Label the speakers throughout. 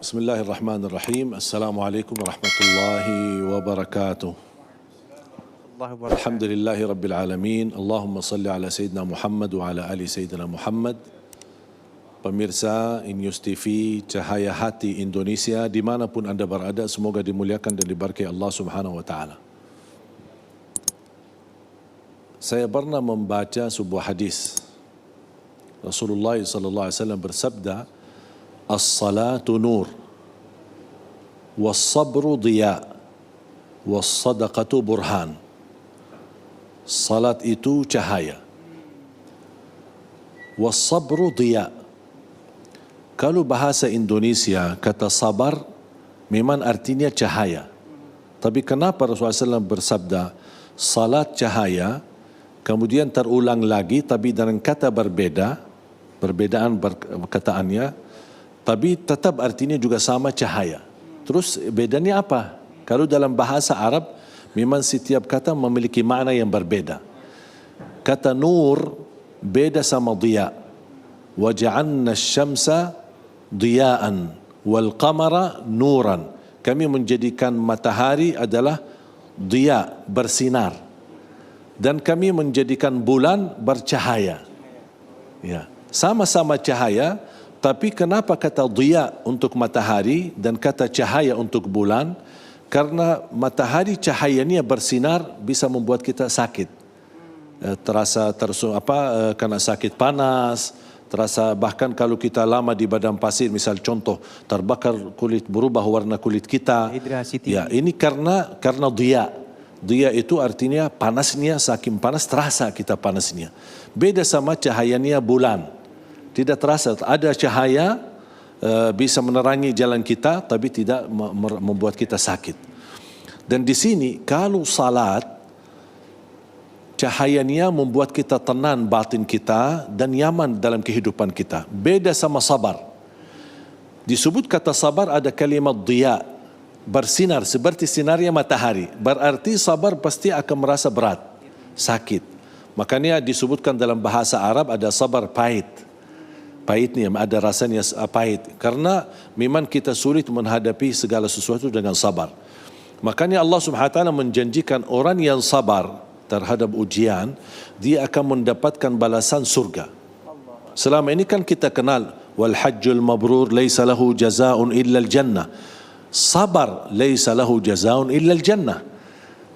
Speaker 1: Bismillahirrahmanirrahim. Assalamualaikum warahmatullahi wabarakatuh. Alhamdulillahi rabbil alamin. Allahumma salli ala Sayyidina Muhammad wa ala ali Sayyidina Muhammad. Pemirsa Inews TV, cahaya hati Indonesia, dimanapun anda berada, semoga dimuliakan dan diberkahi Allah Subhanahu wa Ta'ala. Saya pernah membaca sebuah hadis. Rasulullah sallallahu alaihi wasallam bersabda, "As-salatu nur, was-sabru diya, was-sadaqatu burhan." Salat itu cahaya. Was-sabru diya. Kalau bahasa Indonesia kata sabar memang artinya cahaya. Tapi kenapa Rasulullah SAW bersabda salat cahaya, kemudian terulang lagi tapi dengan kata berbeda, perbedaan perkataannya, tapi tetap artinya juga sama cahaya. Terus bedanya apa? Kalau dalam bahasa Arab memang setiap kata memiliki makna yang berbeda. Kata nur beda sama diya. Wa ja'alna asy-syamsa diya'an wal qamara nuran. Kami menjadikan matahari adalah diya, bersinar. Dan kami menjadikan bulan bercahaya. Ya, sama-sama cahaya. Tapi kenapa kata diya untuk matahari dan kata cahaya untuk bulan? Karena matahari cahayanya bersinar bisa membuat kita sakit. Kena sakit panas, terasa bahkan kalau kita lama di padang pasir, misal contoh terbakar kulit, berubah warna kulit kita. Ya, ini karena diya. Diya itu artinya panasnya, saking panas terasa kita panasnya. Beda sama cahayanya bulan. Tidak terasa, ada cahaya bisa menerangi jalan kita, tapi tidak membuat kita sakit. Dan di sini kalau salat, cahayanya membuat kita tenang batin kita dan nyaman dalam kehidupan kita. Beda sama sabar. Disebut kata sabar ada kalimat diya, bersinar seperti sinarnya matahari. Berarti sabar pasti akan merasa berat, sakit. Makanya disebutkan dalam bahasa Arab ada sabar pahit. Pahitnya, ada rasanya pahit. Karena memang kita sulit menghadapi segala sesuatu dengan sabar. Makanya Allah Subhanahu wa Ta'ala menjanjikan orang yang sabar terhadap ujian, dia akan mendapatkan balasan surga. Selama ini kan kita kenal, wal hajjul mabrur laisa lahu jazaa'un illa al-jannah. Sabar laisa lahu jazaa'un illa al-jannah.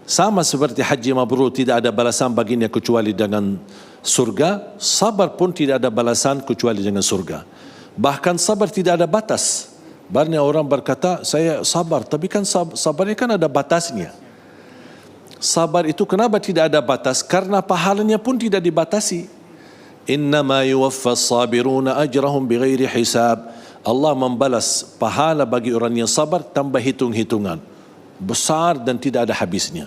Speaker 1: Sama seperti haji mabrur tidak ada balasan baginya kecuali dengan surga, sabar pun tidak ada balasan kecuali dengan surga. Bahkan sabar tidak ada batas. Banyak orang berkata, saya sabar, tapi kan sabarnya kan ada batasnya. Sabar itu kenapa tidak ada batas? Karena pahalanya pun tidak dibatasi. Innama yuwaffas sabiruna ajrahum bighairi hisab. Allah membalas pahala bagi orang yang sabar tanpa hitung-hitungan. Besar dan tidak ada habisnya.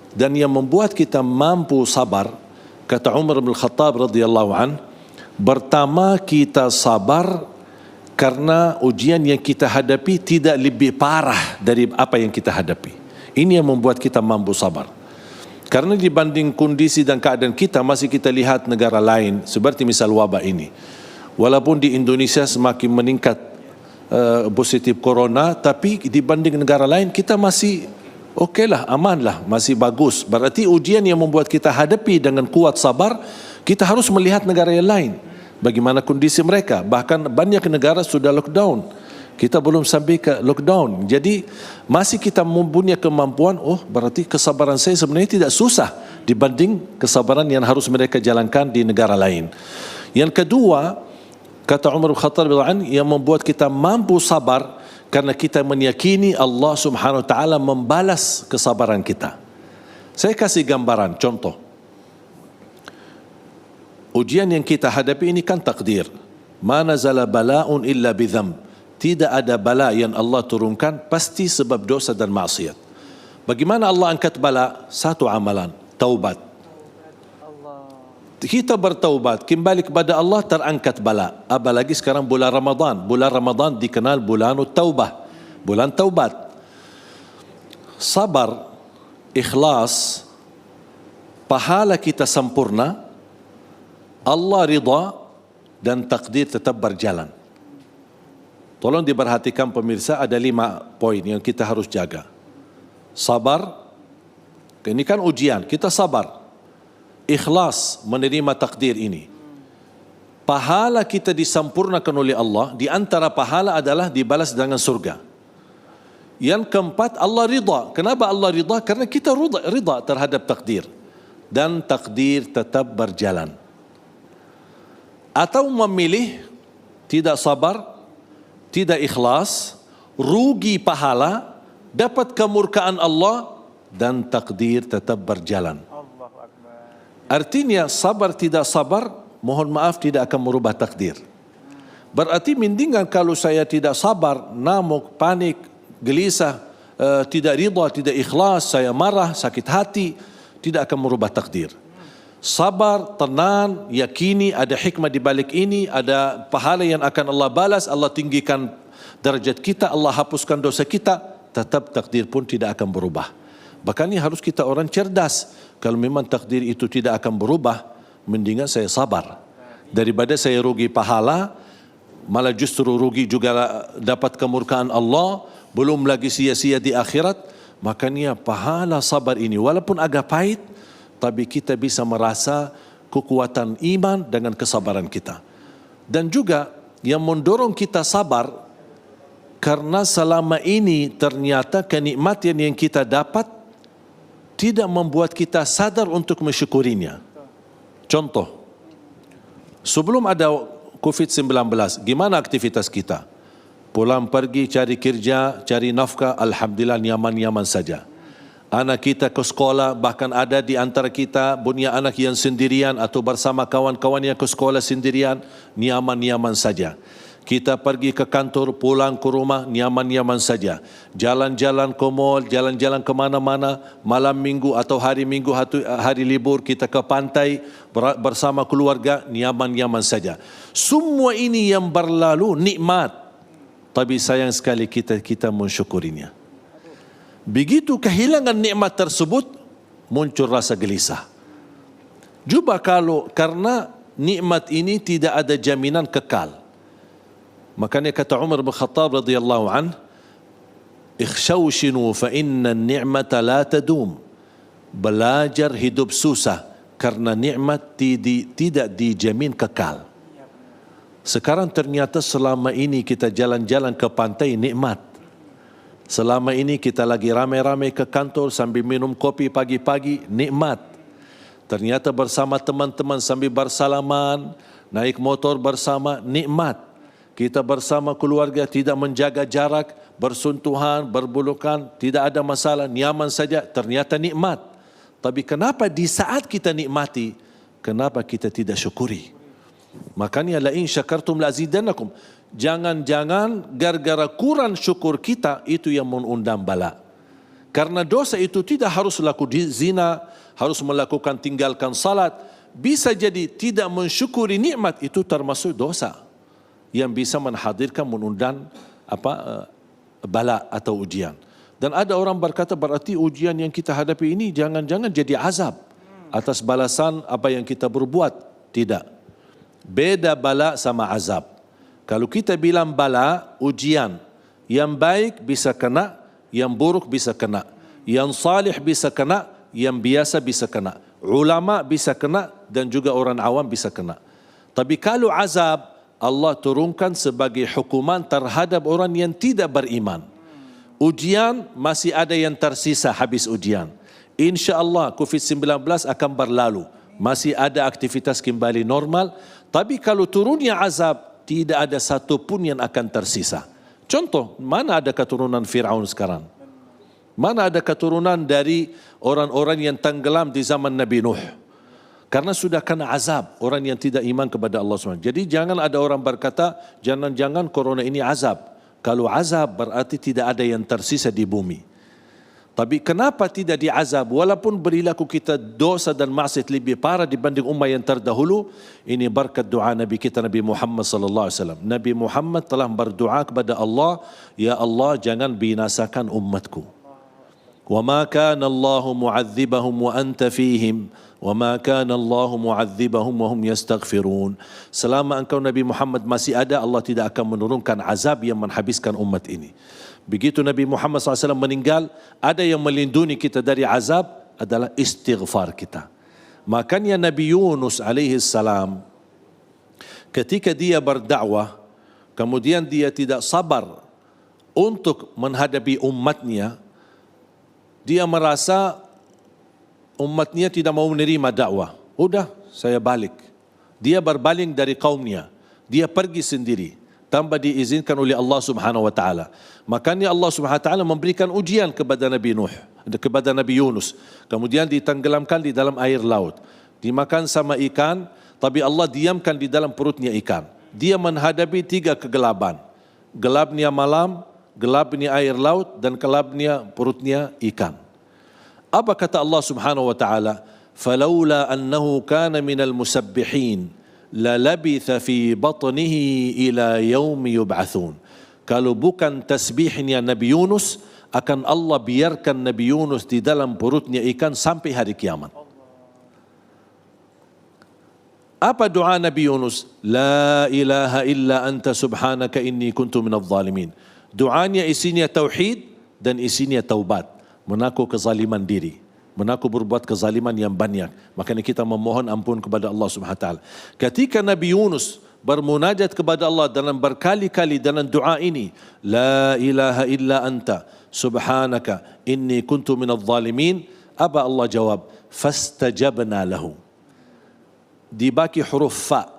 Speaker 1: Dan yang membuat kita mampu sabar, kata Umar bin Khattab radhiyallahu an, pertama kita sabar karena ujian yang kita hadapi tidak lebih parah dari apa yang kita hadapi. Ini yang membuat kita mampu sabar. Karena dibanding kondisi dan keadaan kita, masih kita lihat negara lain seperti misal wabah ini. Walaupun di Indonesia semakin meningkat positif corona, tapi dibanding negara lain kita masih okeylah, amanlah, masih bagus. Berarti ujian yang membuat kita hadapi dengan kuat sabar, kita harus melihat negara yang lain. Bagaimana kondisi mereka. Bahkan banyak negara sudah lockdown. Kita belum sampai ke lockdown. Jadi masih kita mempunyai kemampuan, berarti kesabaran saya sebenarnya tidak susah dibanding kesabaran yang harus mereka jalankan di negara lain. Yang kedua, kata Umar bin Khattab yang membuat kita mampu sabar, karena kita meyakini Allah Subhanahu wa Ta'ala membalas kesabaran kita. Saya kasih gambaran, contoh. Ujian yang kita hadapi ini kan takdir. Ma nazala bala'un illa bidham. Tidak ada bala yang Allah turunkan pasti sebab dosa dan maksiat. Bagaimana Allah angkat bala? Satu amalan, taubat. Kita bertaubat, kembali kepada Allah, terangkat bala. Apalagi sekarang bulan Ramadan. Bulan Ramadan dikenal bulan taubah, bulan taubat. Sabar, ikhlas, pahala kita sempurna, Allah ridha dan takdir tetap berjalan. Tolong diperhatikan pemirsa, ada 5 poin yang kita harus jaga. Sabar, ini kan ujian, kita sabar. Ikhlas menerima takdir ini. Pahala kita disempurnakan oleh Allah, di antara pahala adalah dibalas dengan surga. Yang keempat, Allah ridha. Kenapa Allah ridha? Karena kita ridha terhadap takdir. Dan takdir tetap berjalan. Atau memilih tidak sabar, tidak ikhlas, rugi pahala, dapat kemurkaan Allah, dan takdir tetap berjalan. Artinya sabar tidak sabar, mohon maaf tidak akan merubah takdir. Berarti mendingan kalau saya tidak sabar, namuk, panik, gelisah, tidak ridha, tidak ikhlas, saya marah, sakit hati, tidak akan merubah takdir. Sabar, tenang, yakini ada hikmah di balik ini, ada pahala yang akan Allah balas, Allah tinggikan derajat kita, Allah hapuskan dosa kita, tetap takdir pun tidak akan berubah. Bahkan ini harus kita orang cerdas. Kalau memang takdir itu tidak akan berubah, mendingan saya sabar. Daripada saya rugi pahala, malah justru rugi juga dapat kemurkaan Allah, belum lagi sia-sia di akhirat. Makanya pahala sabar ini walaupun agak pahit, tapi kita bisa merasa kekuatan iman dengan kesabaran kita. Dan juga yang mendorong kita sabar, karena selama ini ternyata kenikmatan yang kita dapat tidak membuat kita sadar untuk mensyukurinya. Contoh, sebelum ada COVID-19, gimana aktivitas kita? Pulang pergi cari kerja, cari nafkah, alhamdulillah nyaman-nyaman saja. Anak kita ke sekolah, bahkan ada di antara kita punya anak yang sendirian atau bersama kawan-kawan yang ke sekolah sendirian, nyaman-nyaman saja. Kita pergi ke kantor, pulang ke rumah, nyaman-nyaman saja. Jalan-jalan ke mall, jalan-jalan ke mana-mana, malam minggu atau hari minggu, hari libur, kita ke pantai bersama keluarga, nyaman-nyaman saja. Semua ini yang berlalu nikmat, tapi sayang sekali kita mensyukurinya. Begitu kehilangan nikmat tersebut, muncul rasa gelisah. Cuba kalau karena nikmat ini tidak ada jaminan kekal. Makanya kata Umar bin Khattab radhiyallahu an, "Ikhshawshinu fa inna an-ni'mata la tadum." Belajar hidup susah karena nikmat tidak dijamin kekal. Sekarang ternyata selama ini kita jalan-jalan ke pantai nikmat. Selama ini kita lagi ramai-ramai ke kantor sambil minum kopi pagi-pagi, nikmat. Ternyata bersama teman-teman sambil bersalaman, naik motor bersama, nikmat. Kita bersama keluarga tidak menjaga jarak, bersentuhan, berbulukan, tidak ada masalah, nyaman saja, ternyata nikmat. Tapi kenapa di saat kita nikmati, kenapa kita tidak syukuri? Makanya la in syakartum la azidannakum. Jangan-jangan gara-gara kurang syukur kita itu yang mengundang bala. Karena dosa itu tidak harus lakukan zina, harus melakukan tinggalkan salat. Bisa jadi tidak mensyukuri nikmat itu termasuk dosa yang bisa menghadirkan mengundang bala atau ujian. Dan ada orang berkata berarti ujian yang kita hadapi ini jangan-jangan jadi azab atas balasan apa yang kita berbuat. Tidak. Beda bala sama azab. Kalau kita bilang bala, ujian, yang baik bisa kena, yang buruk bisa kena, yang salih bisa kena, yang biasa bisa kena, ulama bisa kena, dan juga orang awam bisa kena. Tapi kalau azab, Allah turunkan sebagai hukuman terhadap orang yang tidak beriman. Ujian masih ada yang tersisa habis ujian. InsyaAllah COVID-19 akan berlalu. Masih ada aktivitas kembali normal. Tapi kalau turunnya azab, tidak ada satu pun yang akan tersisa. Contoh, mana ada keturunan Fir'aun sekarang? Mana ada keturunan dari orang-orang yang tenggelam di zaman Nabi Nuh? Karena sudah kena azab orang yang tidak iman kepada Allah SWT. Jadi jangan ada orang berkata, jangan-jangan corona ini azab. Kalau azab berarti tidak ada yang tersisa di bumi. Tapi kenapa tidak diazab? Walaupun perilaku kita dosa dan maksiat lebih parah dibanding umat yang terdahulu, ini berkat doa Nabi kita Nabi Muhammad sallallahu alaihi wasallam. Nabi Muhammad telah berdoa kepada Allah, ya Allah jangan binasakan umatku. وَمَا كَانَ اللَّهُ مُعَذِّبَهُمْ وَأَنْتَ فِيهِمْ وَمَا كَانَ اللَّهُ مُعَذِّبَهُمْ وَهُمْ يَسْتَغْفِرُونَ. Selama engkau Nabi Muhammad masih ada, Allah tidak akan menurunkan azab yang menghabiskan umat ini. Begitu Nabi Muhammad SAW meninggal, ada yang melindungi kita dari azab adalah istighfar kita. Makanya Nabi Yunus alaihi salam ketika dia berdakwah, kemudian dia tidak sabar untuk menghadapi umatnya, dia merasa umatnya tidak mau menerima dakwah. Udah, saya balik. Dia berpaling dari kaumnya. Dia pergi sendiri tanpa diizinkan oleh Allah Subhanahu wa taala. Makanya Allah Subhanahu wa taala memberikan ujian kepada Nabi Nuh, kepada Nabi Yunus. Kemudian ditenggelamkan di dalam air laut. Dimakan sama ikan, tapi Allah diamkan di dalam perutnya ikan. Dia menghadapi 3 kegelapan. Gelapnya malam, gelapnya air laut, dan gelapnya perutnya ikan. Apa kata Allah Subhanahu wa taala? Falaula annahu kana minal musabbihin la labitha fi batnihi ila yaumi yub'atsun. Kalau bukan tasbihnya Nabi Yunus, akan Allah biarkan Nabi Yunus di dalam perutnya ikan sampai hari kiamat. Apa doa Nabi Yunus? La ilaha illa anta subhanaka inni kuntu minadh zalimin. Doanya isinya tauhid dan isinya taubat. Mengaku kezaliman diri, mengaku berbuat kezaliman yang banyak. Makanya kita memohon ampun kepada Allah Subhanahu wa taala. Ketika Nabi Yunus bermunajat kepada Allah dalam berkali-kali dalam doa ini, la ilaha illa anta subhanaka inni kuntu minadh zalimin, apa Allah jawab? Fastajabna lahu. Dibagi huruf fa.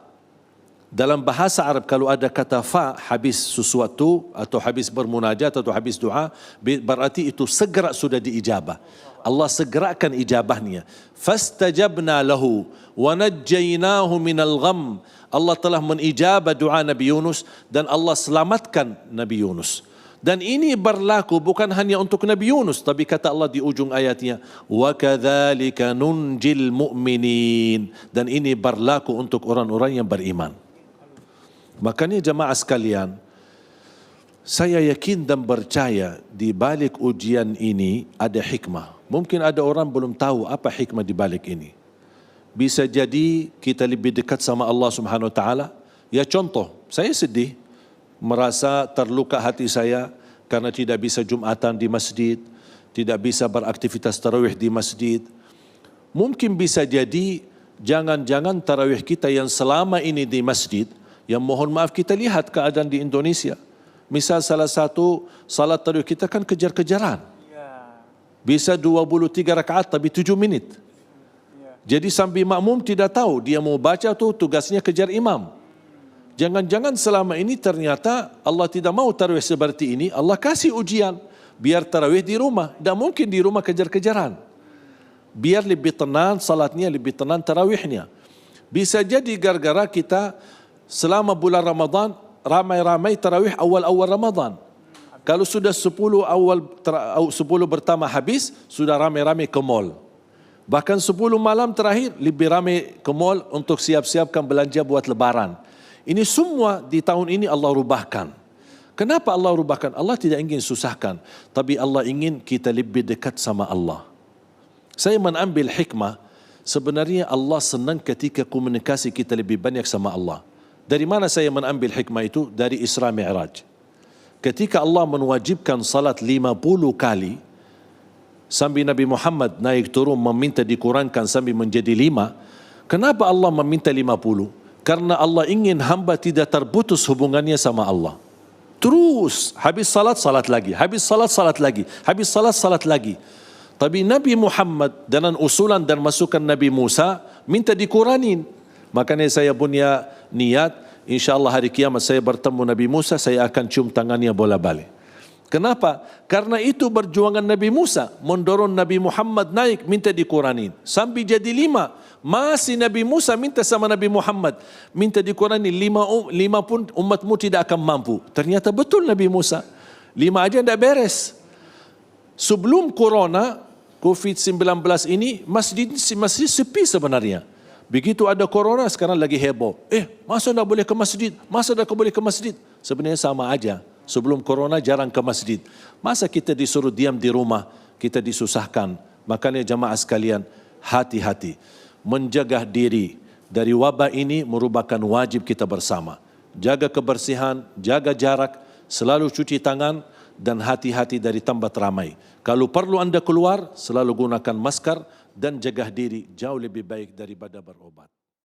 Speaker 1: Dalam bahasa Arab kalau ada kata fa habis sesuatu atau habis bermunajat atau habis doa, berarti itu segera sudah diijabah. Allah segerakan ijabahnya. Fastajabna lahu wa najjaynahu minal gham. Allah telah menijabah doa Nabi Yunus dan Allah selamatkan Nabi Yunus. Dan ini berlaku bukan hanya untuk Nabi Yunus, tapi kata Allah di ujung ayatnya, wa kadzalika nunjil mu'minin. Dan ini berlaku untuk orang-orang yang beriman. Makanya jemaah sekalian, saya yakin dan percaya di balik ujian ini ada hikmah. Mungkin ada orang belum tahu apa hikmah di balik ini. Bisa jadi kita lebih dekat sama Allah Subhanahu wa taala. Ya contoh, saya sedih, merasa terluka hati saya karena tidak bisa Jumatan di masjid, tidak bisa beraktivitas tarawih di masjid. Mungkin bisa jadi jangan-jangan tarawih kita yang selama ini di masjid, yang mohon maaf kita lihat keadaan di Indonesia. Misal salah satu salat tarawih kita kan kejar-kejaran. Bisa 23 rakaat tapi 7 menit. Jadi sambil makmum tidak tahu dia mau baca tu tugasnya kejar imam. Jangan-jangan selama ini ternyata Allah tidak mau tarawih seperti ini, Allah kasih ujian biar tarawih di rumah. Dan mungkin di rumah kejar-kejaran. Biar lebih tenang salatnya, lebih tenang tarawihnya. Bisa jadi gara-gara kita selama bulan Ramadan ramai-ramai tarawih awal-awal Ramadan. Kalau sudah 10 pertama habis, sudah ramai-ramai ke mall. Bahkan 10 malam terakhir lebih ramai ke mall untuk siap-siapkan belanja buat lebaran. Ini semua di tahun ini Allah rubahkan. Kenapa Allah rubahkan? Allah tidak ingin susahkan, tapi Allah ingin kita lebih dekat sama Allah. Saya mengambil hikmah, sebenarnya Allah senang ketika komunikasi kita lebih banyak sama Allah. Dari mana saya mengambil hikmah itu? Dari Isra Mi'raj. Ketika Allah mewajibkan salat 50 kali, sambil Nabi Muhammad naik turun meminta dikurangkan sambil menjadi 5. Kenapa Allah meminta 50? Karena Allah ingin hamba tidak terputus hubungannya sama Allah. Terus, habis salat, salat lagi. Habis salat, salat lagi. Habis salat, salat lagi. Tapi Nabi Muhammad dengan usulan dan masukan Nabi Musa minta dikurangin. Makanya saya punya niat, insyaAllah hari kiamat saya bertemu Nabi Musa, saya akan cium tangannya bola-balik. Kenapa? Karena itu perjuangan Nabi Musa, mendorong Nabi Muhammad naik, minta dikurangin. Sampai jadi 5. Masih Nabi Musa minta sama Nabi Muhammad, minta dikurangin 5 pun umatmu tidak akan mampu. Ternyata betul Nabi Musa. 5 aja tidak beres. Sebelum corona, COVID-19 ini, masjid sepi sebenarnya. Begitu ada corona sekarang lagi heboh. Masa dah boleh ke masjid? Masa dah boleh ke masjid? Sebenarnya sama aja. Sebelum corona jarang ke masjid. Masa kita disuruh diam di rumah? kita disusahkan. Makanya jamaah sekalian, hati-hati. Menjaga diri dari wabak ini merupakan wajib kita bersama. Jaga kebersihan, jaga jarak, selalu cuci tangan dan hati-hati dari tempat ramai. Kalau perlu anda keluar, selalu gunakan masker dan jaga diri jauh lebih baik daripada berobat.